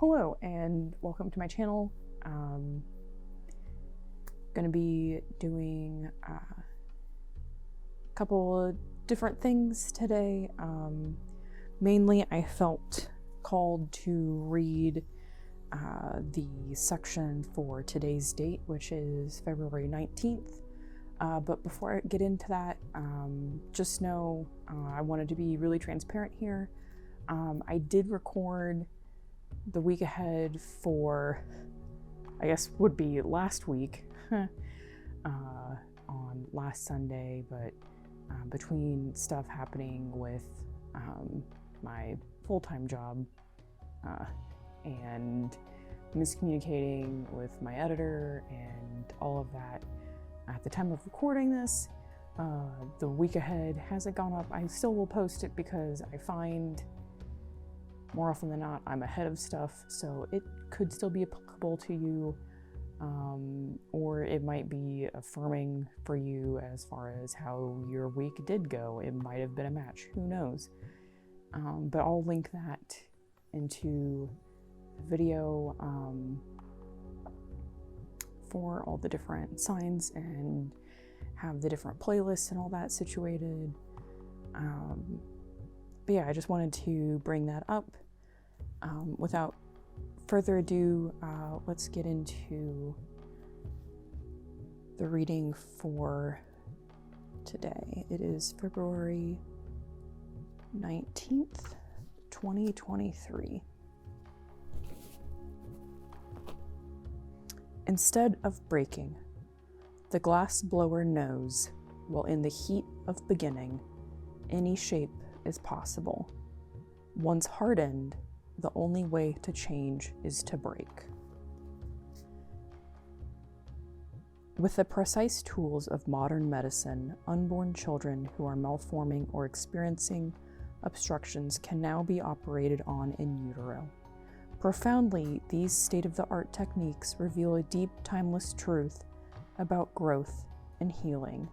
Hello and welcome to my channel. Gonna be doing a couple of different things today. Mainly I felt called to read the section for today's date, which is February 19th. But before I get into that, just know I wanted to be really transparent here. I did record the week ahead for, I guess would be last week, on last Sunday, but between stuff happening with my full-time job and miscommunicating with my editor and all of that, at the time of recording this, the week ahead hasn't gone up. I still will post it because I find more often than not I'm ahead of stuff, so it could still be applicable to you, or it might be affirming for you as far as how your week did go. It might have been a match, who knows. But I'll link that into the video for all the different signs and have the different playlists and all that situated. But yeah, I just wanted to bring that up. Without further ado, let's get into the reading for today. It is February 19th, 2023. Instead of breaking, the glass blower knows, while in the heat of beginning, any shape is possible. Once hardened, the only way to change is to break. With the precise tools of modern medicine, unborn children who are malforming or experiencing obstructions can now be operated on in utero. Profoundly, these state-of-the-art techniques reveal a deep, timeless truth about growth and healing.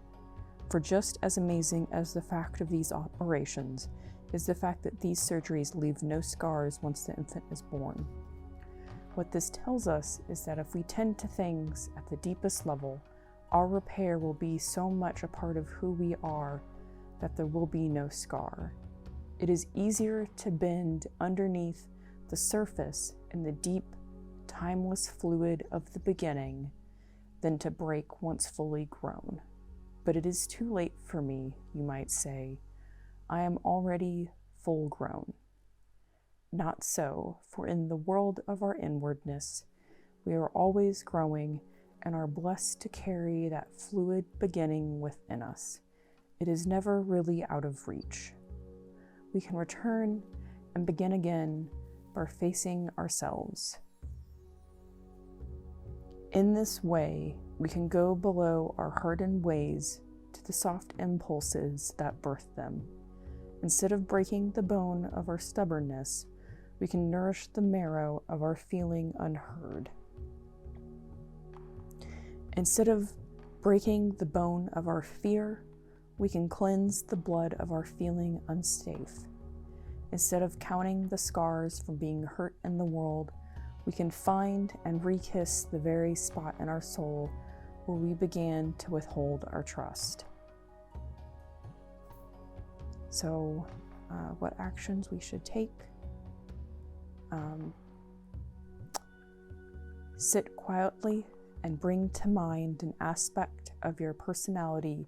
For just as amazing as the fact of these operations is the fact that these surgeries leave no scars once the infant is born. What this tells us is that if we tend to things at the deepest level, our repair will be so much a part of who we are that there will be no scar. It is easier to bend underneath the surface in the deep, timeless fluid of the beginning than to break once fully grown. But it is too late for me, you might say. I am already full grown. Not so, for in the world of our inwardness, we are always growing and are blessed to carry that fluid beginning within us. It is never really out of reach. We can return and begin again by facing ourselves. In this way, we can go below our hardened ways to the soft impulses that birth them. Instead of breaking the bone of our stubbornness, we can nourish the marrow of our feeling unheard. Instead of breaking the bone of our fear, we can cleanse the blood of our feeling unsafe. Instead of counting the scars from being hurt in the world, we can find and re-kiss the very spot in our soul where we began to withhold our trust. So, what actions we should take? Sit quietly and bring to mind an aspect of your personality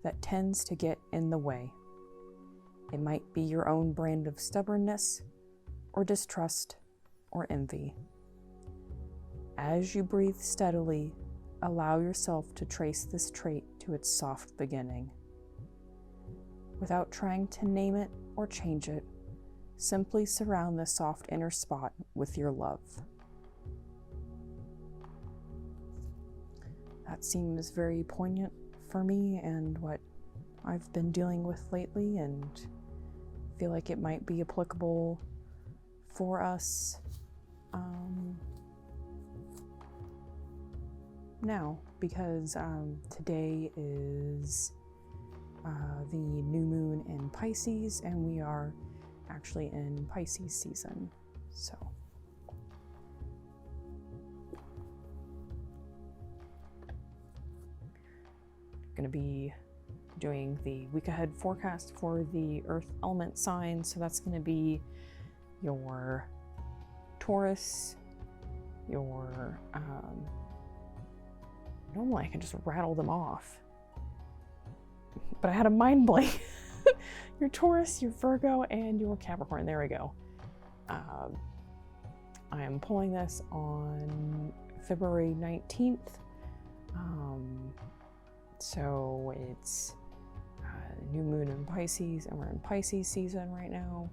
that tends to get in the way. It might be your own brand of stubbornness, or distrust, or envy. As you breathe steadily, allow yourself to trace this trait to its soft beginning. Without trying to name it or change it, simply surround the soft inner spot with your love. That seems very poignant for me and what I've been dealing with lately, and feel like it might be applicable for us now, because today is the new moon in Pisces, and we are actually in Pisces season. So going to be doing the week ahead forecast for the earth element signs. So that's going to be your Taurus, your, normally I can just rattle them off, but I had a mind blank. Your Taurus, your Virgo, and your Capricorn. There we go. I am pulling this on February 19th. So it's new moon in Pisces, and we're in Pisces season right now.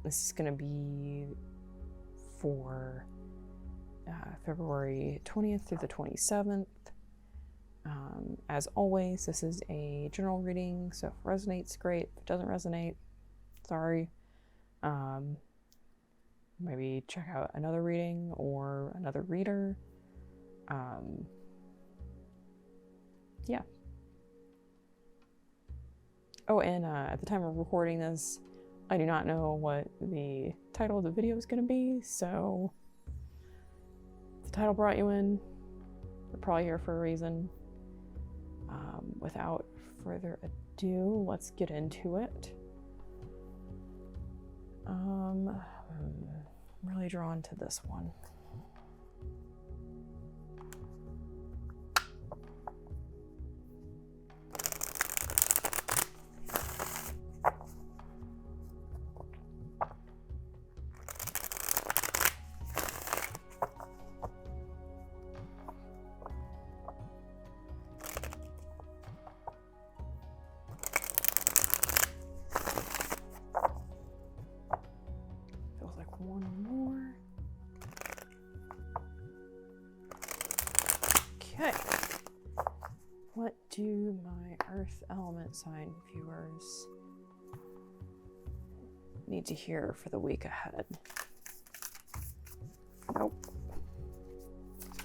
This is going to be for February 20th through the 27th. As always, this is a general reading, so if it resonates, great. If it doesn't resonate, sorry. Maybe check out another reading or another reader. Yeah. Oh, and at the time of recording this, I do not know what the title of the video is going to be, so if the title brought you in, you're probably here for a reason. Without further ado, let's get into it. I'm really drawn to this one. One more. Okay. What do my earth element sign viewers need to hear for the week ahead? Nope.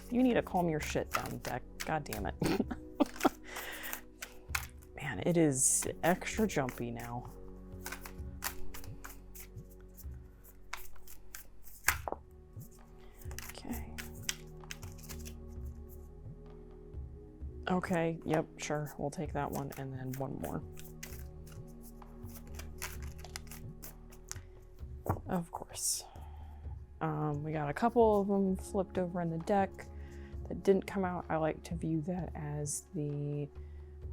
You need to calm your shit down, deck. God damn it. Man, it is extra jumpy now. Okay, yep, sure. We'll take that one and then one more. Of course. We got a couple of them flipped over in the deck that didn't come out. I like to view that as the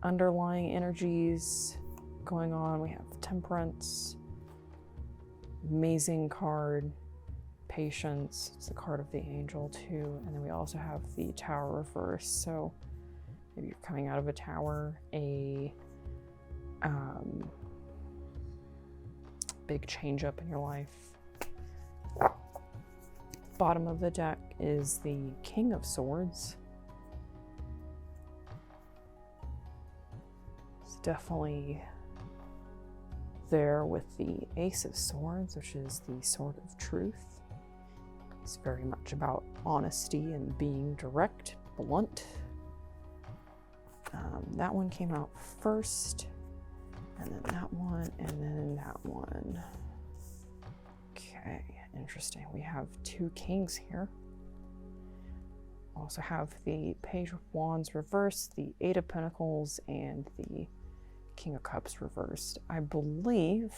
underlying energies going on. We have Temperance, amazing card, Patience, it's the card of the angel too, and then we also have the Tower reverse. So maybe you're coming out of a tower, a big change up in your life. Bottom of the deck is the King of Swords. It's definitely there with the Ace of Swords, which is the Sword of Truth. It's very much about honesty and being direct, blunt. That one came out first, and then that one, and then that one. Okay, interesting. We have two kings here. Also have the Page of Wands reversed, the Eight of Pentacles, and the King of Cups reversed. I believe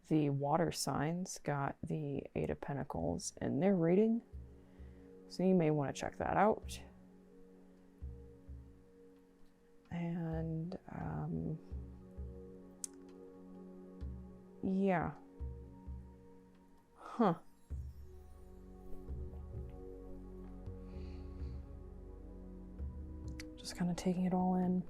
the water signs got the Eight of Pentacles in their reading, so you may want to check that out. And yeah. Huh. Just kind of taking it all in.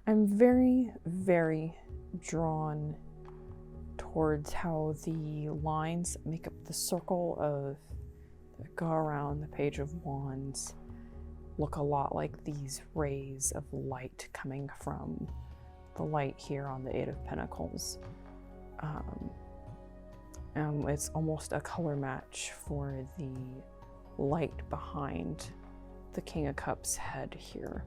I'm very, very drawn towards how the lines make up the circle of that go around the Page of Wands look a lot like these rays of light coming from the light here on the Eight of Pentacles. It's almost a color match for the light behind the King of Cups head here.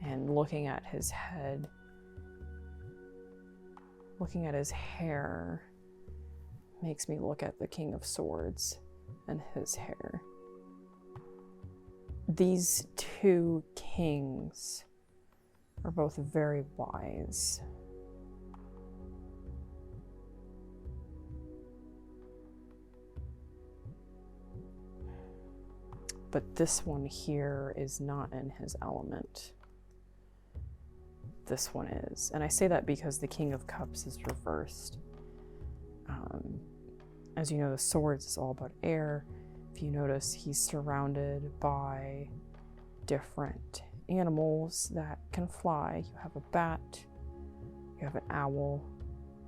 And looking at his head, looking at his hair makes me look at the King of Swords and his hair. These two kings are both very wise. But this one here is not in his element. This one is. And I say that because the King of Cups is reversed. As you know, the Swords is all about air. If you notice, he's surrounded by different animals that can fly. You have a bat, you have an owl,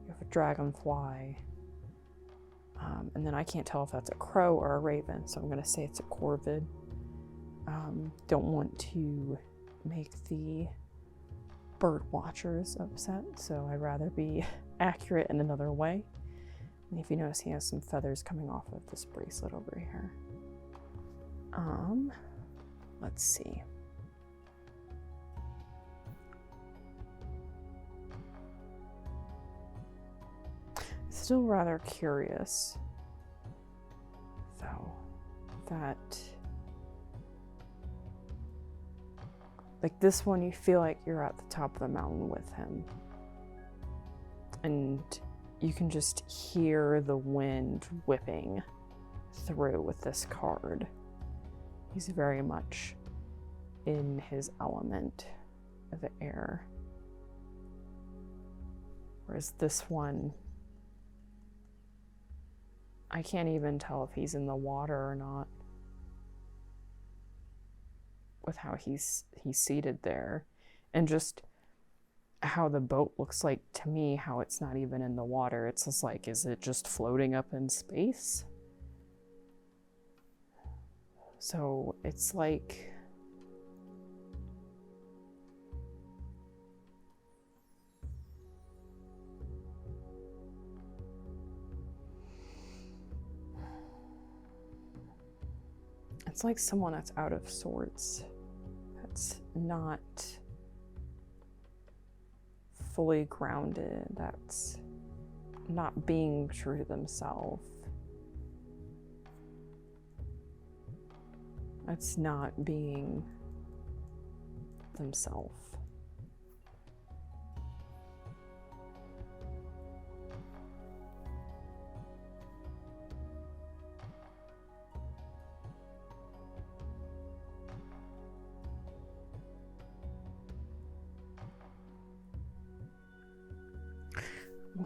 you have a dragonfly, and then I can't tell if that's a crow or a raven, so I'm going to say it's a corvid. Don't want to make the bird watchers upset, so I'd rather be accurate in another way. And if you notice, he has some feathers coming off of this bracelet over here. Let's see. Still rather curious, though, that like this one, you feel like you're at the top of the mountain with him, and you can just hear the wind whipping through with this card. He's very much in his element of the air. Whereas this one, I can't even tell if he's in the water or not with how he's seated there. And just how the boat looks like to me, how it's not even in the water. It's just like, is it just floating up in space? So it's like, it's like someone that's out of sorts, that's not fully grounded, that's not being true to themselves. That's not being themselves.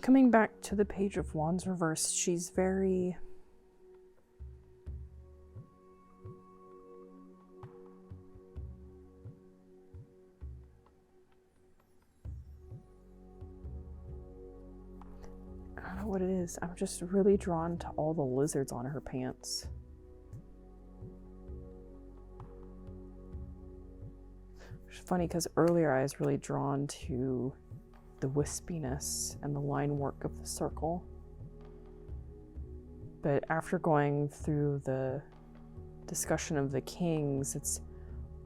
Coming back to the Page of Wands reversed, she's very... I don't know what it is. I'm just really drawn to all the lizards on her pants. Which is funny because earlier I was really drawn to the wispiness and the line work of the circle. But after going through the discussion of the kings, it's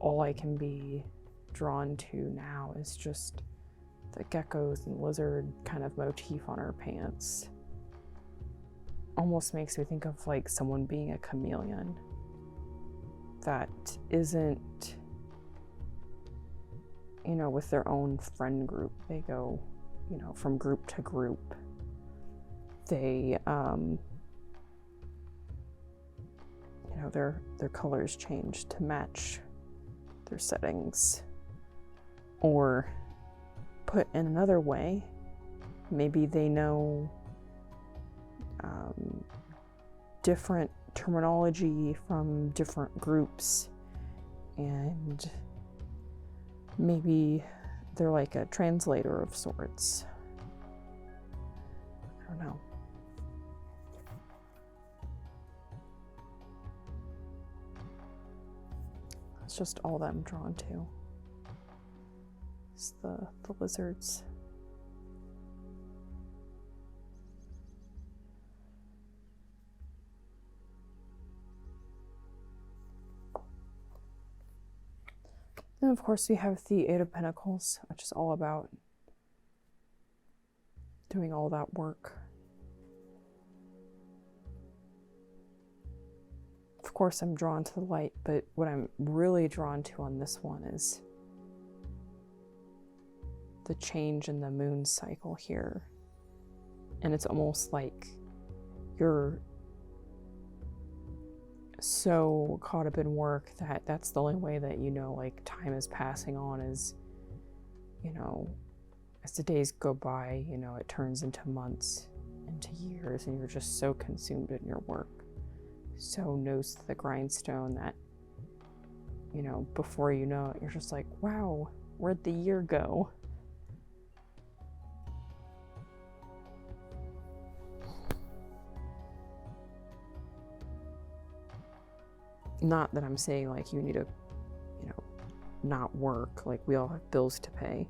all I can be drawn to now is just the geckos and lizard kind of motif on her pants. Almost makes me think of like someone being a chameleon that isn't, you know, with their own friend group. They go, you know, from group to group. They, you know, their colors change to match their settings. Or put in another way, maybe they know different terminology from different groups, and maybe they're like a translator of sorts. I don't know. It's just all that I'm drawn to. It's the lizards. Then of course we have the Eight of Pentacles, which is all about doing all that work. Of course, I'm drawn to the light, but what I'm really drawn to on this one is the change in the moon cycle here. And it's almost like you're so caught up in work that that's the only way that you know, like, time is passing on is, you know, as the days go by, you know, it turns into months, into years, and you're just so consumed in your work, so nose to the grindstone that, you know, before you know it, you're just like, wow, where'd the year go? Not that I'm saying, like, you need to, you know, not work. Like, we all have bills to pay.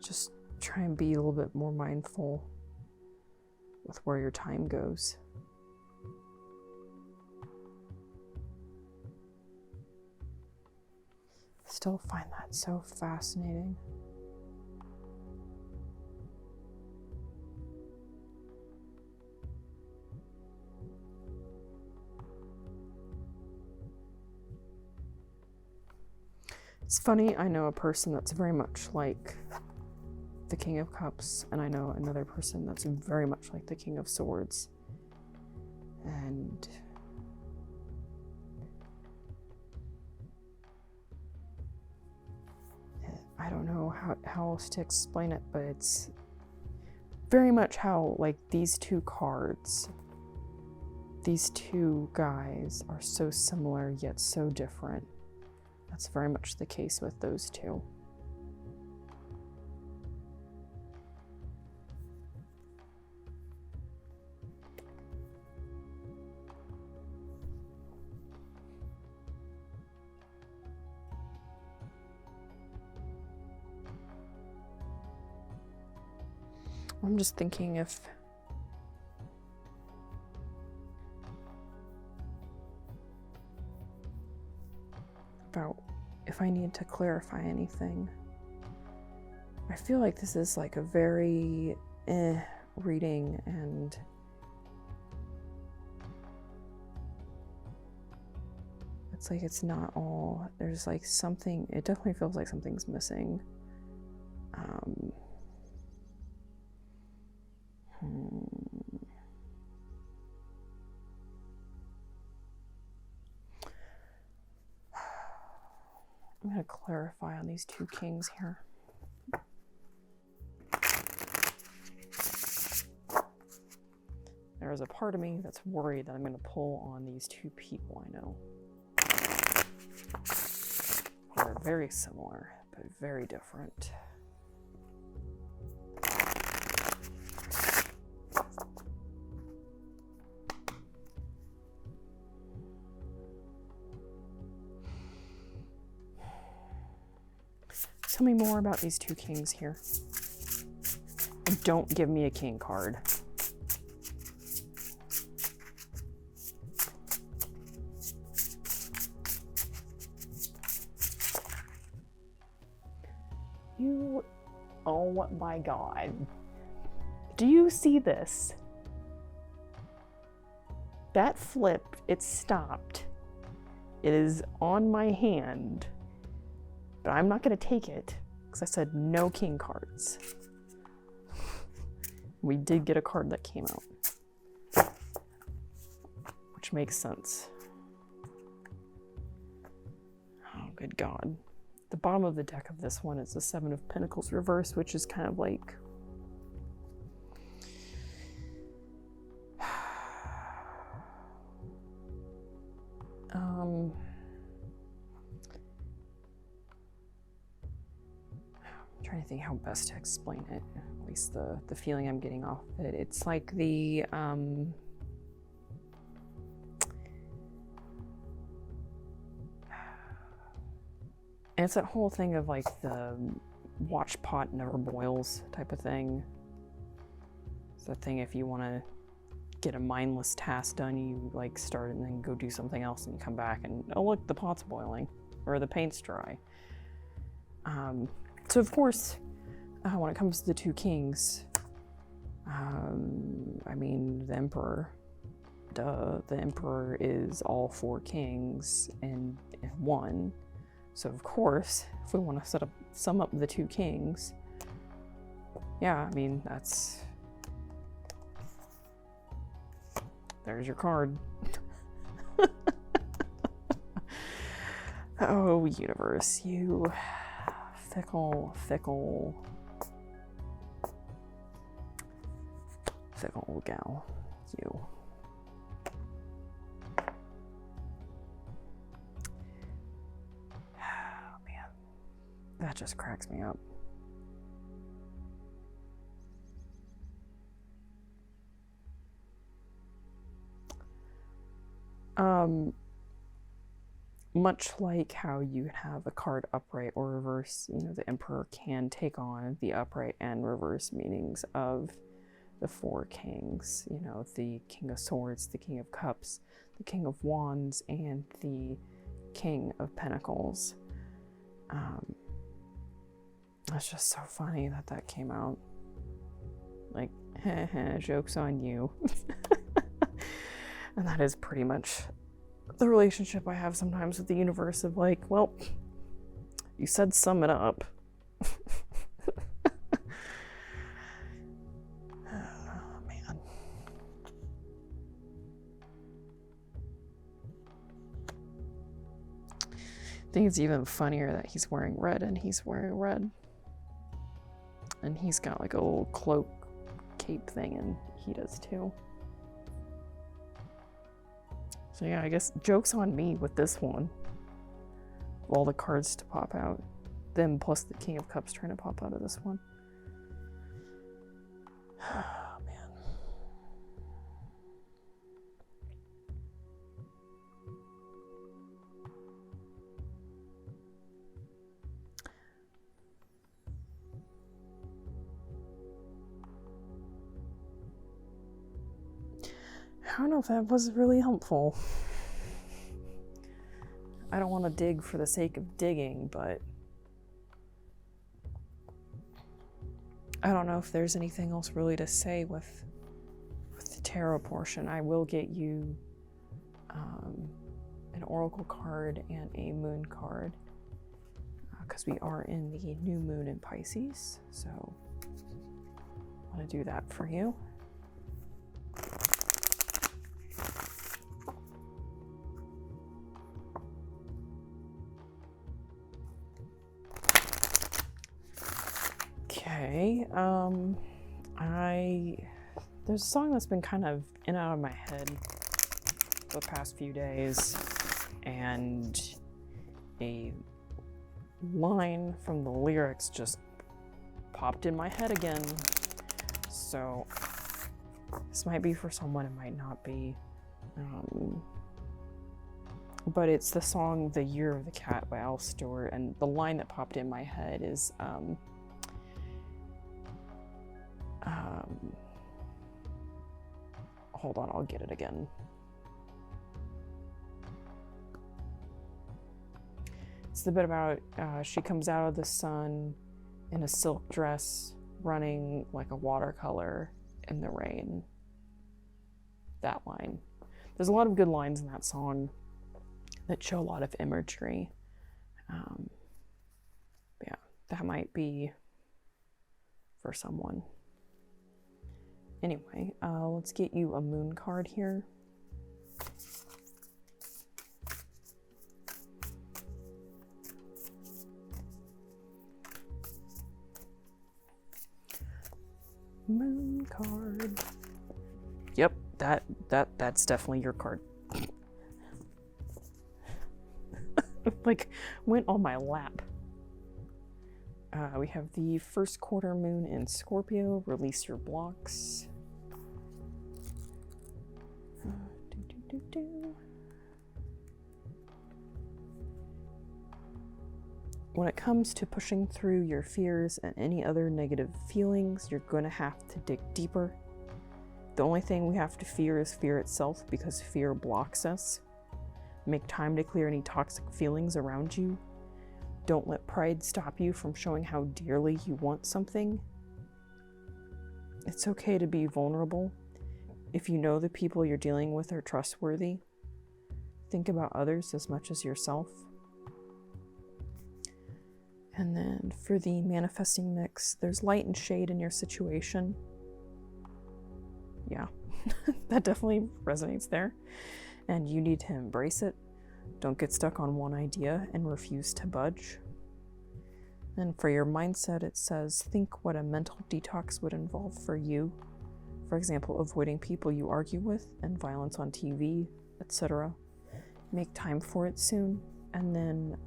Just try and be a little bit more mindful with where your time goes. Still find that so fascinating. It's funny, I know a person that's very much like the King of Cups, and I know another person that's very much like the King of Swords. And I don't know how else to explain it, but it's very much how, like, these two cards, these two guys are so similar yet so different. That's very much the case with those two. I'm just thinking if I need to clarify anything. I feel like this is like a very reading, and it's like it's not all, there's like something, it definitely feels like something's missing. I'm going to clarify on these two kings here. There's a part of me that's worried that I'm going to pull on these two people I know. They're very similar, but very different. Tell me more about these two kings here. And don't give me a king card. Oh my God. Do you see this? That flipped, it stopped. It is on my hand, but I'm not gonna take it because I said no king cards. We did get a card that came out, which makes sense. Oh, good God. The bottom of the deck of this one is the Seven of Pentacles reversed, which is kind of like I'm trying to think how best to explain it, at least the feeling I'm getting off it. It's like the and it's that whole thing of like the watch pot never boils type of thing. It's that thing, if you want to get a mindless task done, you like start and then go do something else and you come back and, oh look, the pot's boiling or the paint's dry. So of course, when it comes to the two kings, I mean, the emperor, the emperor is all four kings in one. So of course, if we want to sum up the two kings, yeah, I mean, there's your card. Oh, universe, you fickle gal, you. Oh man, that just cracks me up. Much like how you have a card upright or reverse, you know, the emperor can take on the upright and reverse meanings of the four kings, you know, the King of Swords, the King of Cups, the King of Wands, and the King of Pentacles. That's just so funny that came out. Like, joke's on you. And that is pretty much the relationship I have sometimes with the universe of like, well, you said sum it up. Oh, man. I think it's even funnier that he's wearing red and he's wearing red. And he's got like a little cloak cape thing and he does too. So yeah, I guess joke's on me with this one. All the cards to pop out. Then plus the King of Cups trying to pop out of this one. Oh, man. I don't know if that was really helpful. I don't want to dig for the sake of digging, but I don't know if there's anything else really to say with the tarot portion. I will get you an oracle card and a moon card because we are in the new moon in Pisces, so I want to do that for you. Okay, there's a song that's been kind of in and out of my head the past few days, and a line from the lyrics just popped in my head again. So this might be for someone, it might not be. But it's the song The Year of the Cat by Al Stewart, and the line that popped in my head is hold on, I'll get it again. It's the bit about she comes out of the sun in a silk dress, running like a watercolor in the rain. That line. There's a lot of good lines in that song that show a lot of imagery. Yeah, that might be for someone. Anyway, let's get you a moon card here. Moon card. Yep, that's definitely your card. Like, went on my lap. We have the first quarter moon in Scorpio. Release your blocks. When it comes to pushing through your fears and any other negative feelings, you're going to have to dig deeper. The only thing we have to fear is fear itself, because fear blocks us. Make time to clear any toxic feelings around you. Don't let pride stop you from showing how dearly you want something. It's okay to be vulnerable. If you know the people you're dealing with are trustworthy, think about others as much as yourself. And then for the manifesting mix, there's light and shade in your situation. Yeah, that definitely resonates there. And you need to embrace it. Don't get stuck on one idea and refuse to budge. And for your mindset, it says, think what a mental detox would involve for you. For example, avoiding people you argue with and violence on TV, etc. Make time for it soon. And then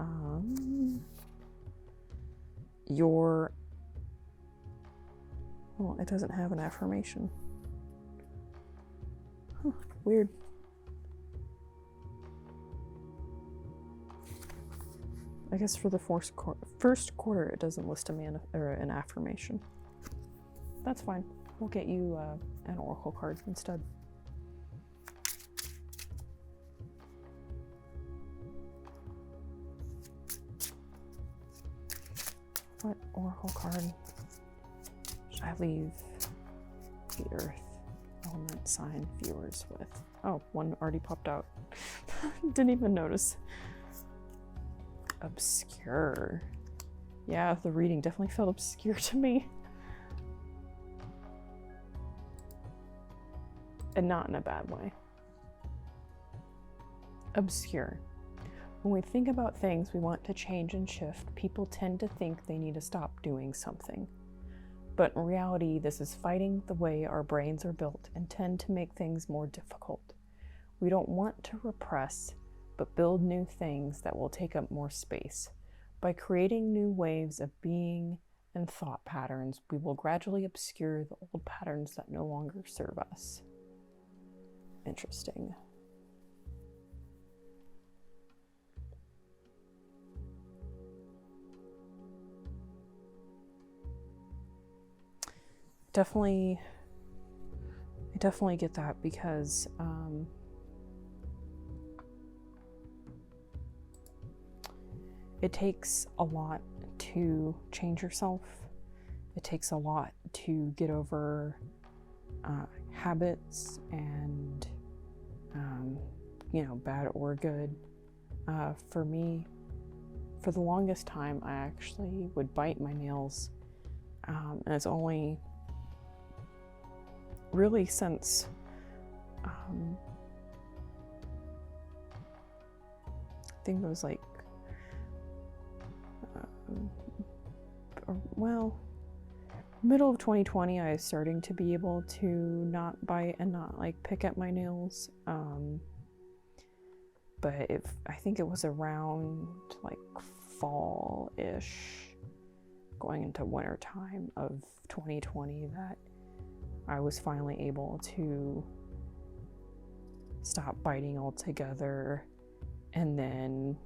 well, it doesn't have an affirmation. Huh, weird. I guess for the first quarter, it doesn't list an affirmation. That's fine. We'll get you an oracle card instead. What oracle card should I leave the earth element sign viewers with? Oh, one already popped out. Didn't even notice. Obscure. Yeah, the reading definitely felt obscure to me. And not in a bad way. Obscure. When we think about things we want to change and shift, people tend to think they need to stop doing something. But in reality, this is fighting the way our brains are built and tend to make things more difficult. We don't want to repress, but build new things that will take up more space. By creating new waves of being and thought patterns, we will gradually obscure the old patterns that no longer serve us. Interesting. I definitely get that because it takes a lot to change yourself. It takes a lot to get over habits and bad or good. For me, for the longest time, I actually would bite my nails, and it's only really since I think it was like middle of 2020, I was starting to be able to not bite and not like pick at my nails. But I think it was around like fall-ish, going into winter time of 2020 that I was finally able to stop biting altogether, and then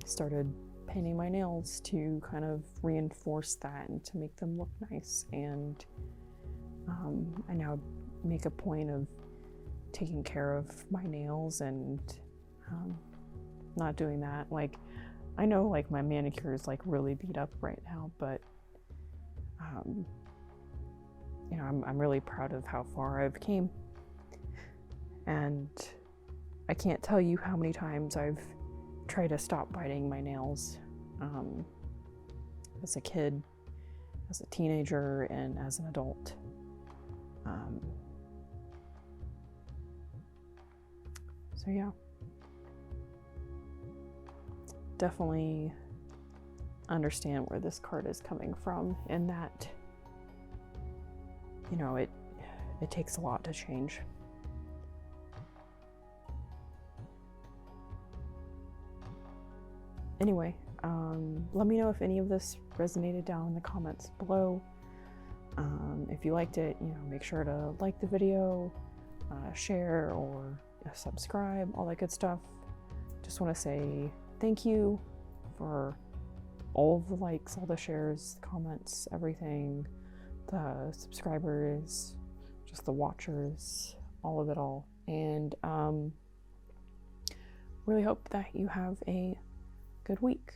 started painting my nails to kind of reinforce that and to make them look nice. And I now make a point of taking care of my nails and not doing that. Like, I know like my manicure is like really beat up right now, but I'm really proud of how far I've came. And I can't tell you how many times I've tried to stop biting my nails as a kid, as a teenager, and as an adult. So yeah, definitely understand where this card is coming from, in that it takes a lot to change. Anyway, let me know if any of this resonated down in the comments below. If you liked it, make sure to like the video, share, or subscribe, all that good stuff. Just want to say thank you for all of the likes, all the shares, the comments, everything, the subscribers, just the watchers, all of it all. And really hope that you have a good week.